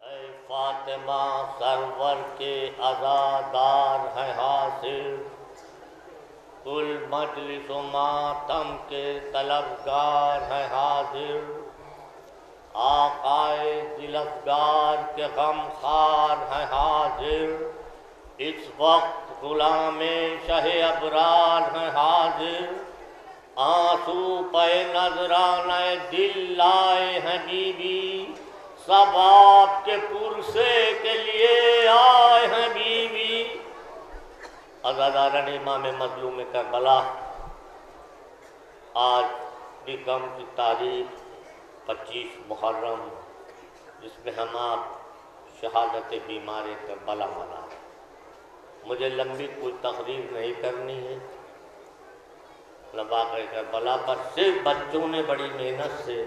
اے فاطمہ سرور کے عزادار ہیں حاضر، کل مجلس و ماتم کے طلبگار ہیں حاضر، آقائے دل افگار کے غم خار ہیں حاضر، اس وقت غلام شہ ابرار ہیں حاضر، آنسو پہ نذرانہ دل لائے ہیں بی بی، سب آپ کے پرسے کے لیے آئے ہیں بی بی۔ عزاداران امام مظلوم کربلا، آج بیکم کی تاریخ 25 محرم، جس میں ہم آپ شہادت بیمار کربلا منا رہے ہیں۔ مجھے لمبی کوئی تقریر نہیں کرنی ہے، واقعہ کربلا پر صرف بچوں نے بڑی محنت سے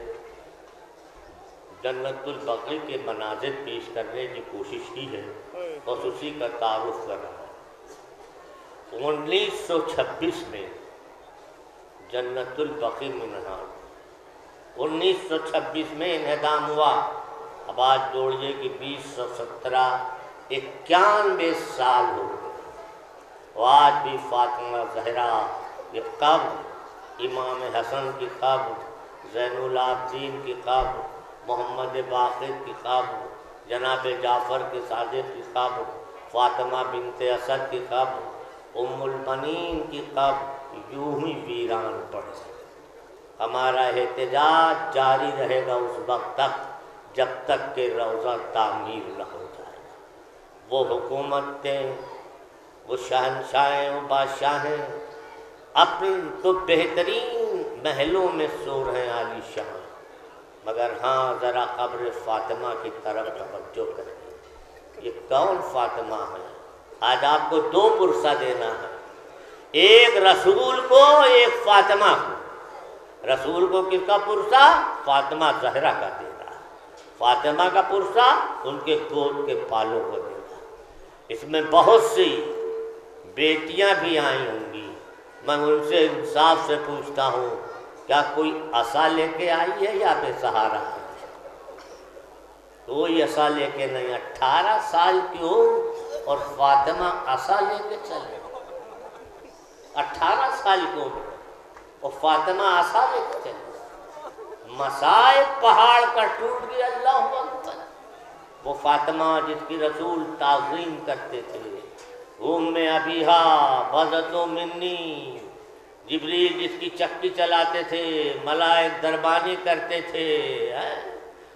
جنت البقیع کے مناظر پیش کرنے کی کوشش کی ہے، بس اسی کا تعارف کر رہا ہے۔ 1926 میں جنت البقیع میں انہدام، 1926 میں انہدام ہوا۔ اب آج جوڑیے کہ 2017 91 سال ہو گئے، اور آج بھی فاطمہ زہرا کی قبر، امام حسن کی قبر، زین العابدین کی قبر، محمد باقر کی قبر، جناب جعفر کے صادق کی قبر، فاطمہ بنت اسد کی قبر، ام البنین کی قبر یوں ہی ویران پڑے۔ ہمارا احتجاج جاری رہے گا اس وقت تک جب تک کہ روضہ تعمیر نہ ہو جائے۔ وہ حکومتیں، وہ شہنشاہیں، وہ بادشاہیں اپنے تو بہترین محلوں میں سو رہے ہیں عالی شان، مگر ہاں ذرا قبر فاطمہ کی طرف توجہ کریں۔ یہ کون فاطمہ ہے؟ آج آپ کو دو پرسہ دینا ہے، ایک رسول کو، ایک فاطمہ کو۔ رسول کو کس کا پرسہ؟ فاطمہ زہرا کا دینا ہے۔ فاطمہ کا پرسہ ان کے گود کے پالوں کو دینا ہے۔ اس میں بہت سی بیٹیاں بھی آئی ہوں گی، میں ان سے انصاف سے پوچھتا ہوں، کیا کوئی عصا لے کے آئی ہے یا بے سہارا ہے؟ کوئی عصا لے کے نہیں۔ 18 سال کی ہو اور فاطمہ عصا لے کے چلے، 18 سال کی ہو اور فاطمہ عصا لے کے چلے۔ مصائب پہاڑ کا ٹوٹ گیا، اللہ اکبر۔ وہ فاطمہ جس کی رسول تعظیم کرتے تھے، ام ابیہا بضعۃ منی، جبریل جس کی چکی چلاتے تھے، ملائک دربانی کرتے تھے،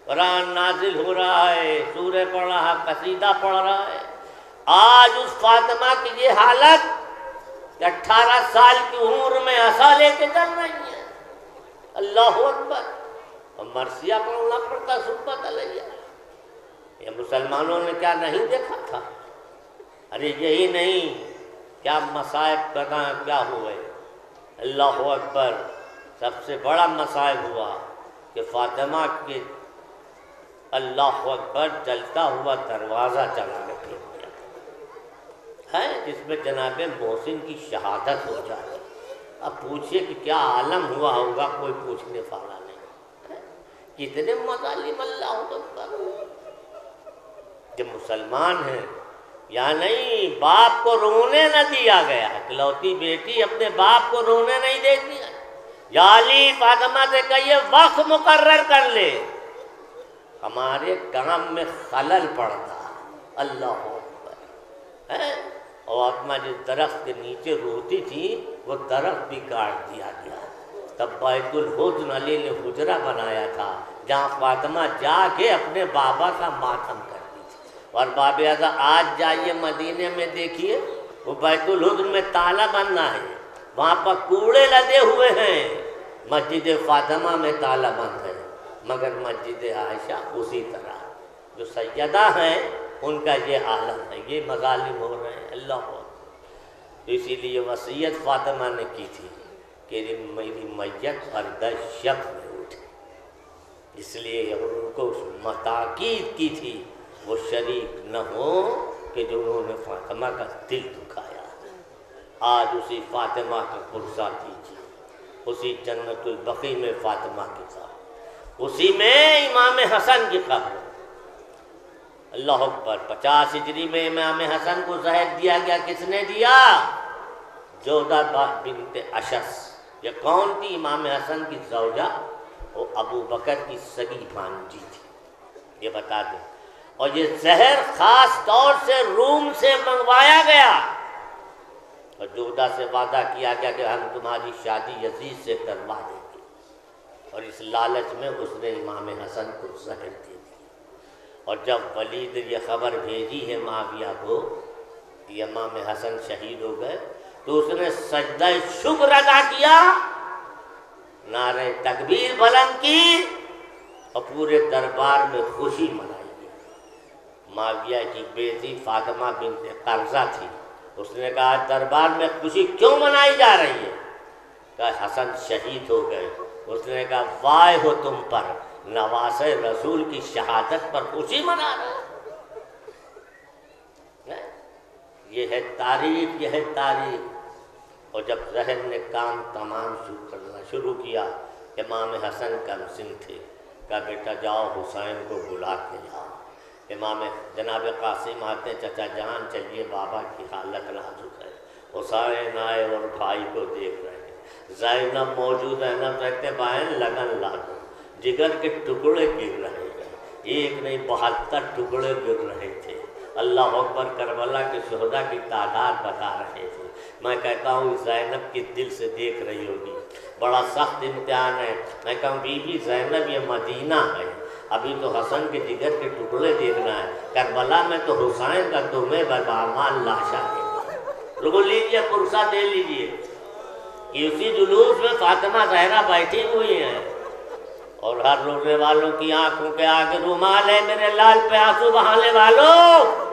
قرآن نازل ہو رہا ہے، سورہ پڑھ رہا، قصیدہ پڑھ رہا ہے۔ آج اس فاطمہ کی یہ حالت کہ 18 سال کی عمر میں عصا لے کے چل رہی ہے، اللہ اکبر۔ اور مرثیہ پڑھنا پڑتا سبت علیہ۔ یہ مسلمانوں نے کیا نہیں دیکھا تھا؟ ارے یہی نہیں، کیا مصائب کرنا کیا ہوئے، اللہ اکبر۔ سب سے بڑا مصائب ہوا کہ فاطمہ کے اللہ اکبر جلتا ہوا دروازہ چلا کے پھینک دیا ہے، جس میں جناب محسن کی شہادت ہو جائے۔ اب پوچھئے کہ کیا عالم ہوا ہوگا، کوئی پوچھنے والا نہیں۔ کتنے مظالم، اللہ اکبر۔ جب مسلمان ہیں یا نہیں، باپ کو رونے نہ دیا گیا، اکلوتی بیٹی اپنے باپ کو رونے نہیں دیتی ہے۔ یا علی فاطمہ سے کہیے وقت مقرر کر لے، ہمارے کام میں خلل پڑتا، اللہ اکبر۔ اور فاطمہ جس درخت کے نیچے روتی تھی، وہ درخت بھی کاٹ دیا گیا۔ تب بیت الحزن علی نے حجرہ بنایا تھا، جہاں فاطمہ جا کے اپنے بابا کا ماتم کرتی تھی۔ اور باب اعظم آج جائیے مدینے میں دیکھیے، وہ بیت الحزن میں تالا بننا ہے، وہاں پر کوڑے لدے ہوئے ہیں۔ مسجد فاطمہ میں تالا بند ہے، مگر مسجد عائشہ اسی طرح، جو سیدہ ہیں ان کا یہ حالت ہے، یہ مظالم ہو رہے ہیں، اللہ ہو۔ تو اسی لیے وصیت فاطمہ نے کی تھی کہ میری میت پردہ شب میں اٹھے، اس لیے ان کو تاکید کی تھی وہ شریک نہ ہو کہ جو انہوں نے فاطمہ کا دل دکھایا۔ آج اسی فاطمہ کا پرسہ کیجیے، اسی جنت البقیع میں فاطمہ کے ساتھ، اسی میں امام حسن کی قبر، اللہ اکبر۔ 50 ہجری میں امام حسن کو زہر دیا گیا، کس نے دیا؟ جودہ بنت اشس۔ یہ کون تھی؟ امام حسن کی زوجہ، وہ ابو بکر کی سگی بھانجی تھی، یہ بتا دیں۔ اور یہ زہر خاص طور سے روم سے منگوایا گیا، اور جودہ سے وعدہ کیا گیا کہ ہم تمہاری شادی یزید سے کروا دیں گے، اور اس لالچ میں اس نے امام حسن کو زہر دے دیا۔ اور جب ولید نے یہ خبر بھیجی ہے معاویہ کو کہ امام حسن شہید ہو گئے، تو اس نے سجدہ شکر ادا کیا، نعرہ تکبیر بلند کی، اور پورے دربار میں خوشی منائی گئی۔ معاویہ کی بیٹی فاطمہ بنت قرظہ تھی، اس نے کہا دربار میں خوشی کیوں منائی جا رہی ہے؟ کہا حسن شہید ہو گئے۔ اس نے کہا وائے ہو تم پر، نواسہ رسول کی شہادت پر خوشی منا رہے۔ یہ ہے تاریخ، یہ ہے تاریخ۔ اور جب ذہن نے کام تمام کرنا شروع کیا، امام حسن کا مسن تھے، کہا بیٹا جاؤ حسین کو بلا کے لاؤ۔ امام جناب قاسم آتے، چچا جان چلیے بابا کی حالت نازک ہے۔ حسین آئے اور بھائی کو دیکھ رہے ہیں، زینب موجود ہے، نہ کہتے بہن لگن لا دو، جگر کے ٹکڑے گر رہے ہیں، ایک نہیں 72 ٹکڑے گر رہے تھے۔ اللہ اکبر، کربلا کے شہداء کی تعداد بتا رہے تھے۔ میں کہتا ہوں زینب کی دل سے دیکھ رہی ہوگی، بڑا سخت امتحان ہے۔ میں کہوں بی بی زینب یہ مدینہ ہے، ابھی تو حسن کے جگر کے ٹکڑے دیکھنا ہے، کربلا میں تو حسین کا تمہیں بدعمال لاشا ہے۔ رکو لیجیے، پرسہ دے لیجیے کہ اسی جلوس میں فاطمہ زہرا بیٹھی ہوئی ہیں، اور ہر رونے والوں کی آنکھوں کے آگے رومال ہے، میرے لال پہ آنسو بہانے والوں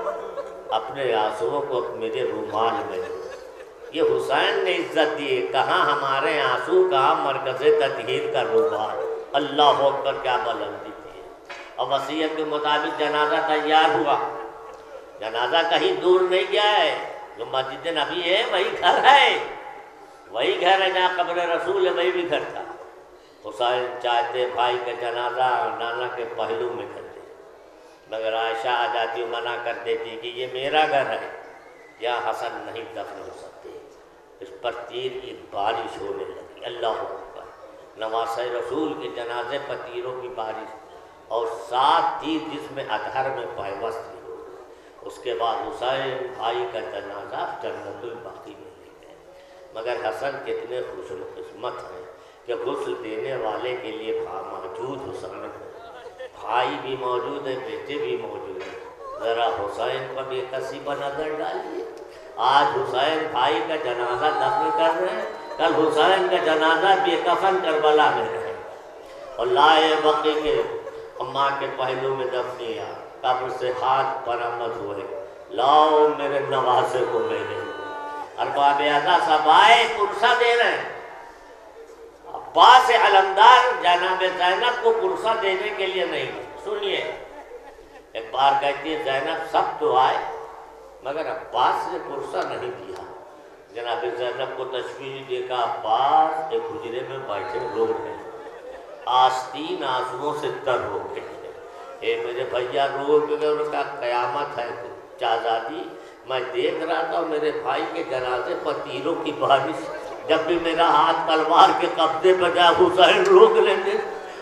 اپنے آنسوؤں کو میرے رومال میں۔ یہ حسین نے عزت دی، کہاں ہمارے آنسو، کہاں مرکز تطہیر کا رومال۔ اللہ اکبر، کیا بلندی تھی۔ اور وصیت کے مطابق جنازہ تیار ہوا، جنازہ کہیں دور نہیں گیا ہے، جو مسجد نبی ہے وہی گھر ہے، وہی گھر ہے جہاں قبر رسول ہے، وہی بھی گھر تھا۔ حسین چاہتے بھائی کا جنازہ نانا کے پہلو میں کر دے، مگر عائشہ آ جاتی و منع کر دیتی کہ یہ میرا گھر ہے، یہاں حسن نہیں دفن ہو سکتے۔ اس پر تیر کی بارش ہونے لگی، اللہ اکبر۔ نواسہ رسول کے جنازے پر تیروں کی بارش، اور 7 تیر جس میں اطہر میں پیوست بھی ہو گئے۔ اس کے بعد حسین بھائی کا جنازہ جنت الباقی میں لے گئے۔ مگر حسن کتنے خوش قسمت ہیں کہ غسل دینے والے کے لیے موجود حسین ہے، بھائی بھی موجود ہے، بیٹے بھی موجود ہیں۔ ذرا حسین پر بھی کسی پر نظر ڈالیے، آج حسین بھائی کا جنازہ دفن کر رہے ہیں، کل حسین کا جنازہ بے کفن کربلا میں رہے، اور لائے بقی کے ماں کے پہلو میں دفن کیا، قبر سے ہاتھ برآمد ہوئے، لاؤ میرے نواسے کو میرے۔ ارباب اعضا سب آئے، پرسہ دے رہے ہیں۔ عباس علمدار جناب زینب کو پرسہ دینے کے لیے نہیں، سنیے، ایک بار کہتی ہے زینب سب تو آئے مگر عباس نے پرسہ نہیں دیا۔ جناب زینب کو تشویش دے کہا عباس ایک حجرے میں بیٹھے رو رہے ہیں، آستین آنسوؤں سے تر ہو گئے ہیں، اے میرے بھیا رو گئے، ان کا قیامت ہے چازادی۔ میں دیکھ رہا تھا میرے بھائی کے جنازے پر تیروں کی بارش، جب بھی میرا ہاتھ تلوار کے قبضے پہ جائے حسین روک لیتے،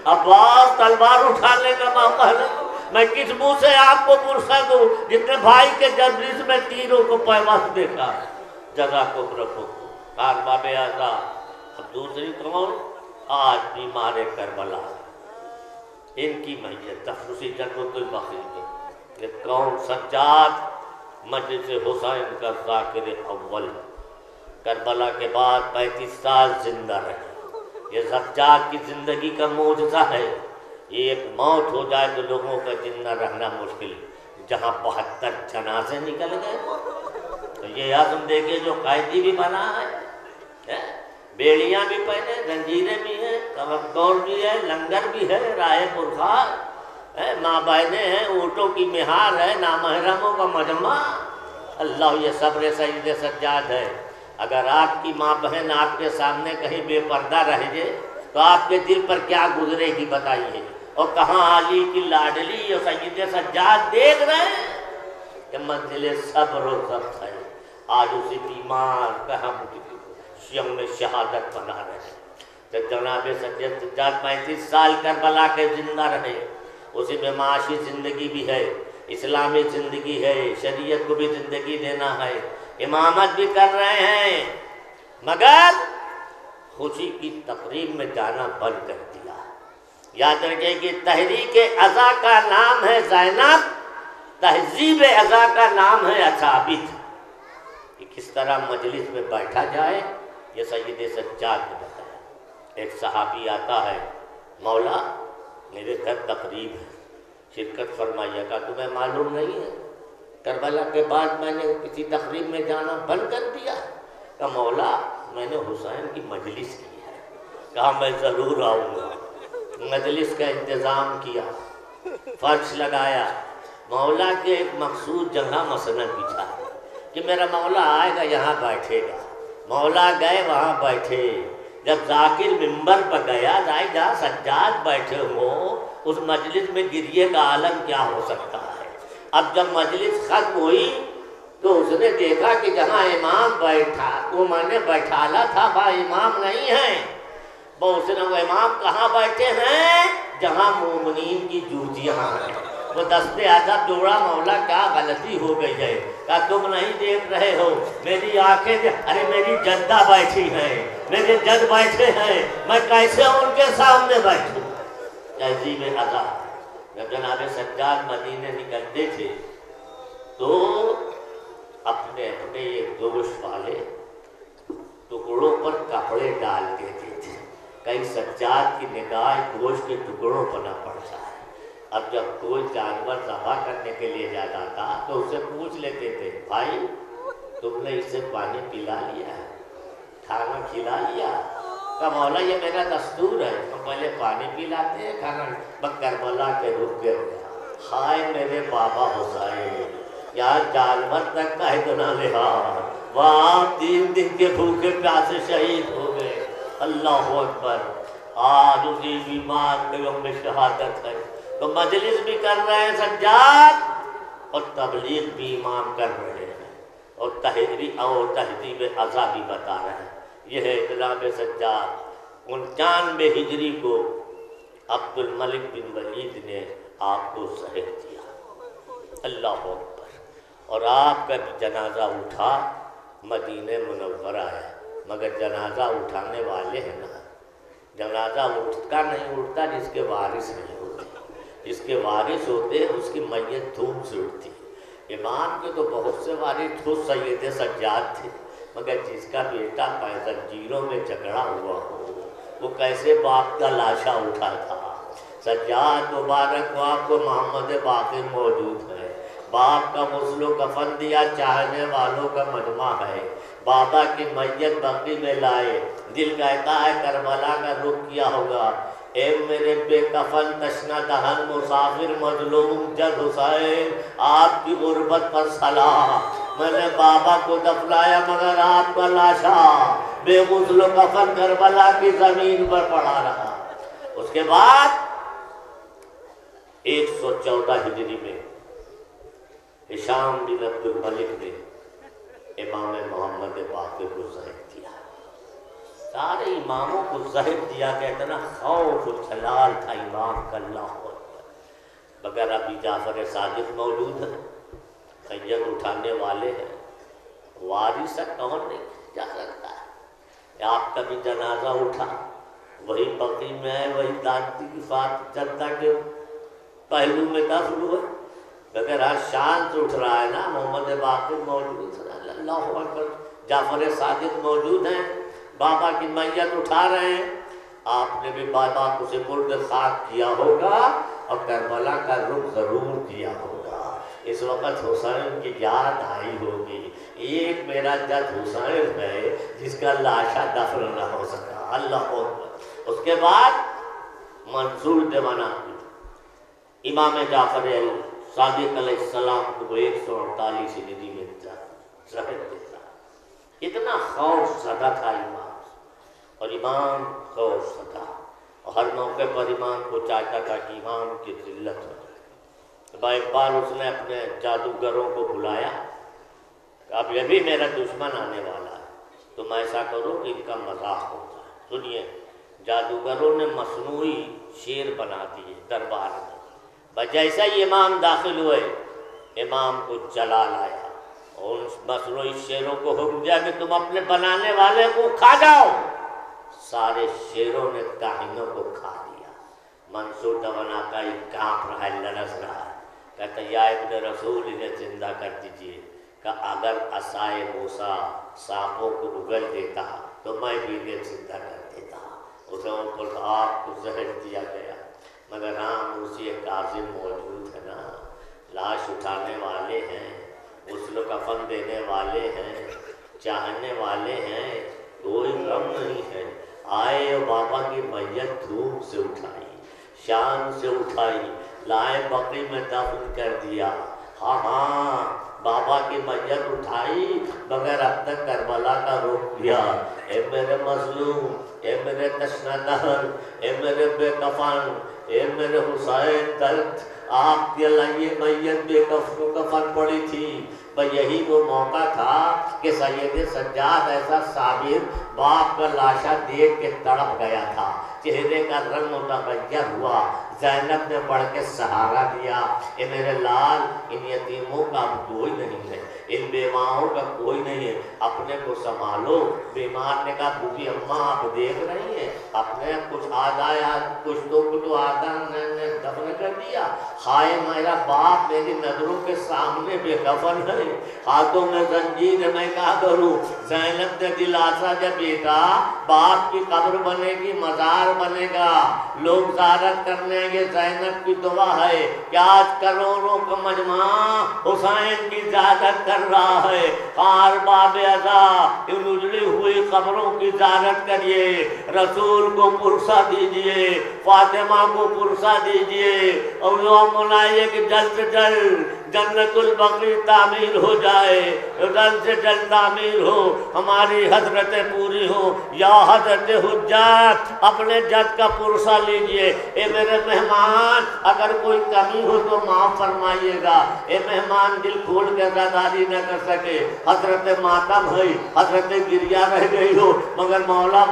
عباس تلوار اٹھانے کا موقع ہے، میں کس منہ سے آپ کو پرسہ دوں جتنے بھائی کے جسم میں تیروں کو پیوست دیکھا۔ جزاکم ربکم۔ ارباب اعضا اب دوسری کون؟ آج بیمار کربلا، ان کی میت تفرسی جنت البقیع میں۔ یہ کون؟ سجاد، مجلس حسین کا ذاکر اول، کربلا کے بعد 35 سال زندہ رہے۔ یہ سجاد کی زندگی کا معجزہ ہے۔ یہ ایک موت ہو جائے تو لوگوں کا زندہ رہنا مشکل، جہاں 72 جنازے نکل گئے، تو یہ عزم دیکھے جو قیدی بھی بنا ہے، بیڑیاں بھی پہنے، زنجیریں بھی ہیں، کمر بھی ہے، لنگر بھی ہے، رائے پرخار ہے، ماں بہنیں ہیں، اونٹوں کی مہار ہے، نامحرموں کا مجمع۔ اللہ، یہ صبر سید سجاد ہے۔ اگر آپ کی ماں بہن آپ کے سامنے کہیں بے پردہ رہ جائے تو آپ کے دل پر کیا گزرے گی بتائیے۔ اور کہاں علی کی لاڈلی اور سید سجاد دیکھ رہے ہیں کہ منزل صبر و ضبط ہے. آج اسی بیمار کا ہم شیم شہادت بنا رہے ہیں. جب جناب سید سجاد 35 سال کربلا کے زندہ رہے، اسی میں معاشی زندگی بھی ہے، اسلامی زندگی ہے، شریعت کو بھی زندگی دینا ہے، امامت بھی کر رہے ہیں، مگر خوشی کی تقریب میں جانا بند کر دیا. یاد رکھیں کہ تحریک ازا کا نام ہے زینب، تہذیب ازا کا نام ہے اثابت. کہ کس طرح مجلس میں بیٹھا جائے یہ سید سجاد نے بتایا. ایک صحابی آتا ہے، مولا میرے گھر تقریب ہے، شرکت فرمائیے گا. تمہیں معلوم نہیں ہے کربلا کے بعد میں نے کسی تقریب میں جانا بند کر دیا؟ کہا مولا میں نے حسین کی مجلس کی ہے. کہا میں ضرور آؤں گا. مجلس کا انتظام کیا، فرش لگایا، مولا کے ایک مخصوص جگہ مسند بچھا کہ میرا مولا آئے گا یہاں بیٹھے گا. مولا گئے وہاں بیٹھے. جب ذاکر ممبر پر گیا، جہاں سجاد بیٹھے ہوں اس مجلس میں گریے کا عالم کیا ہو سکتا ہے. اب جب مجلس ختم ہوئی تو اس نے دیکھا کہ جہاں امام بیٹھا وہ میں نے بیٹھالا تھا وہاں امام نہیں ہے. اس نے وہ امام کہاں بیٹھے ہیں؟ جہاں مومنین کی جوتیاں ہیں. وہ دستے ادب جوڑا، مولا کیا غلطی ہو گئی ہے؟ کہا تم نہیں دیکھ رہے ہو میری آنکھیں، ارے میری جدہ بیٹھی ہیں، میرے جد بیٹھے ہیں، میں کیسے ان کے سامنے بیٹھوں؟ تہذیب ازا. جب جناب سجاد مدینے نکلتے تھے تو اپنے گوشت والے ٹکڑوں پر کپڑے ڈال دیتے تھے. کئی سجاد کی نگاہ گوشت کے ٹکڑوں پر نہ پڑتا ہے. اب جب کوئی جانور ذبح کرنے کے لیے جاتا تھا تو اسے پوچھ لیتے تھے، بھائی تم نے اسے پانی پلا لیا ہے، کھانا کھلا لیا؟ کہا مولا یہ میرا دستور ہے، ہم پہلے پانی پلاتے ہیں کھانا. کربلا کے رخ کے ہائے میرے بابا حسین، یار جانور تک کا اتنا لحاظ، وہاں 3 دن کے بھوکے پیاسے شہید ہو گئے. اللہ اکبر. آج اسی بیمار کے یوم شہادت ہے تو مجلس بھی کر رہے ہیں سجاد اور تبلیغ بھی امام کر رہے ہیں اور تہذیب ازا بھی بتا رہے ہیں. یہ ہے جناب سجاد. 95 ہجری کو عبد الملک بن ولید نے آپ کو زہر دیا. اللہ اکبر. اور آپ کا بھی جنازہ اٹھا، مدینہ منورہ ہے، مگر جنازہ اٹھانے والے ہیں نا. جنازہ اٹھتا نہیں اٹھتا جس کے وارث نہیں ہوتے. جس کے وارث ہوتے اس کی میت دھوم سے اٹھتی. امام کے تو بہت سے وارث خود سید سجاد تھے، مگر جس کا بیٹا زنجیروں میں جھگڑا ہوا ہو وہ کیسے باپ کا لاشا اٹھا تھا. سجاد مبارک کو آپ کو محمد باقر موجود ہے. باپ کا غسل و کفن دیا، چاہنے والوں کا مجمع ہے. بابا کی میت بقی میں لائے، دل کہتا ہے کربلا کا رخ کیا ہوگا. اے میرے بے کفن تشنہ دہن مسافر مظلوم جد حسین، آپ کی غربت پر صلاح. میں نے بابا کو دفنایا مگر آپ کا لاشا بے غسل و کفن کربلا کی زمین پر پڑا رہا. اس کے بعد 114 ہجری میں ہشام بن عبد الملک نے امام محمد باقر کو زہر دیا. سارے اماموں کو زہر دیا کہ اتنا خوف و جلال تھا امام کا. اللہ اکبر. مگر ابھی جعفر صادق موجود ہے، میت اٹھانے والے ہیں، وارث کون نہیں جا سکتا ہے. آپ کا بھی جنازہ اٹھا، وہی بقی میں ہے، وہی دانتی کی فات جنتا کے پہلو میں دفن ہوئے، مگر آج شان سے اٹھ رہا ہے نا. محمد باقر موجود ہے، اللہ اکبر. جعفر صادق موجود ہیں، بابا کی میت اٹھا رہے ہیں. آپ نے بھی بابا کو سپرد خاک کیا ہوگا اور کربلا کا رخ ضرور کیا ہوگا. اس وقت حسین کی یاد آئی ہوگی. ایک میرا جد حسین ہے جس کا لاشا دفن نہ ہو سکا. اللہ اکبر. اس کے بعد منصور دیوانہ امام جعفر صادق علیہ السلام کو 148 ہجری میں زہر دیتا. اتنا خوف زدہ تھا امام، اور امام خوف زدہ. اور ہر موقع پر امام کو چاہتا تھا کہ امام کی ذلت ہو جائے۔ ایک بار اس نے اپنے جادوگروں کو بلایا کہ اب یہ بھی میرا دشمن آنے والا ہے، تم ایسا کرو کہ ان کا مذاق ہوتا ہے۔ سنیے، جادوگروں نے مصنوعی شیر بنا دیے دربار میں، جیسا ہی امام داخل ہوئے امام کو جلال آیا اور ان مصنوعی شیروں کو حکم دیا کہ تم اپنے بنانے والے کو کھا جاؤ۔ سارے شیروں نے کاہنوں کو کھا دیا۔ منصور بنا ہی کانپ رہا ہے، لرز رہا ہے، کہتا یا ابن رسول انہیں زندہ کر دیجئے۔ کہ اگر عصائے موسیٰ سانپوں کو اگل دیتا تو میں بھی انہیں زندہ کر دیتا۔ اسے اوپر آپ کو زہر دیا گیا، مگر ہاں موسی کاظم موجود ہے نا، لاش اٹھانے والے ہیں، غسل و کفن دینے والے ہیں، چاہنے والے ہیں، کوئی غم نہیں ہے۔ آئے بابا کی میت دھوپ سے اٹھائی، شان سے اٹھائی، لائے بقی میں دفن کر دیا۔ ہاں ہاں بابا کی میت اٹھائی مگر اب تک کربلا کا رخ کیا۔ اے میرے مظلوم، اے میرے تشنہ دہن، اے میرے بے کفن، اے میرے حسین درد، آپ کے لئے میت بے کفن پڑی تھی۔ یہی وہ موقع تھا کہ سید سجاد ایسا صابر باپ کا لاشا دیکھ کے تڑپ گیا تھا، چہرے کا رنگ متغیر ہوا۔ زینب نے بڑھ کے سہارا دیا، اے میرے لال، ان یتیموں کا اب کوئی نہیں ہے، ان بیواؤں کا کوئی نہیں ہے، اپنے کو سنبھالو۔ بیمار نے کہا بوبی اماں آپ دیکھ رہی ہیں، اپنے کچھ آدھا کچھ تو آدھا نے دفن کر دیا، ہائے میرا باپ میری نظروں کے سامنے بے کفن ہے، ہاتھوں میں زنجیر ہے، میں کیا کروں؟ زینب نے دلاسا جب بیٹا باپ کی قبر بنے گی، مزار بنے گا، لوگ زیارت کرنے یہ زینب کی دعا ہے کہ آج کروڑوں کا مجمع حسین کی زیارت کر رہا ہے۔ خار باب ازا ان اجڑی ہوئی قبروں کی زیارت کریے، رسول کو پرسہ دیجئے، فاطمہ کو پرسہ دیجئے، اور دعا منائیے کہ جلد سے جلد جنت البقیع تعمیر ہو جائے، جلد سے جلد تعمیر ہو، ہماری حضرتیں پوری ہو۔ یا حضرت حجت اپنے جد کا پرسہ لیجئے۔ اے میرے مہمان اگر کوئی کمی ہو تو معاف فرمائیے گا۔ اے مہمان دل کھول کے ازاداری نہ کر سکے، حضرت ماتم ہے، حضرت گریہ رہ گئی ہو، مگر مولا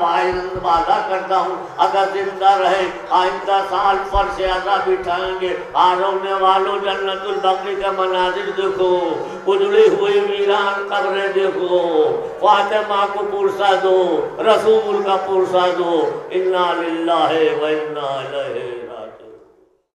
وعدہ کرتا ہوں اگر زندہ رہے آئندہ سال فرش عزا بٹھائیں گے۔ رونے والوں جنت البقیع کا مناظر دیکھو، اجڑی ہوئی ویران قبریں دیکھو، فاطمہ کو پرسہ دو، رسول کا پرسہ دو۔ انا للہ و انا الیہ راجعون۔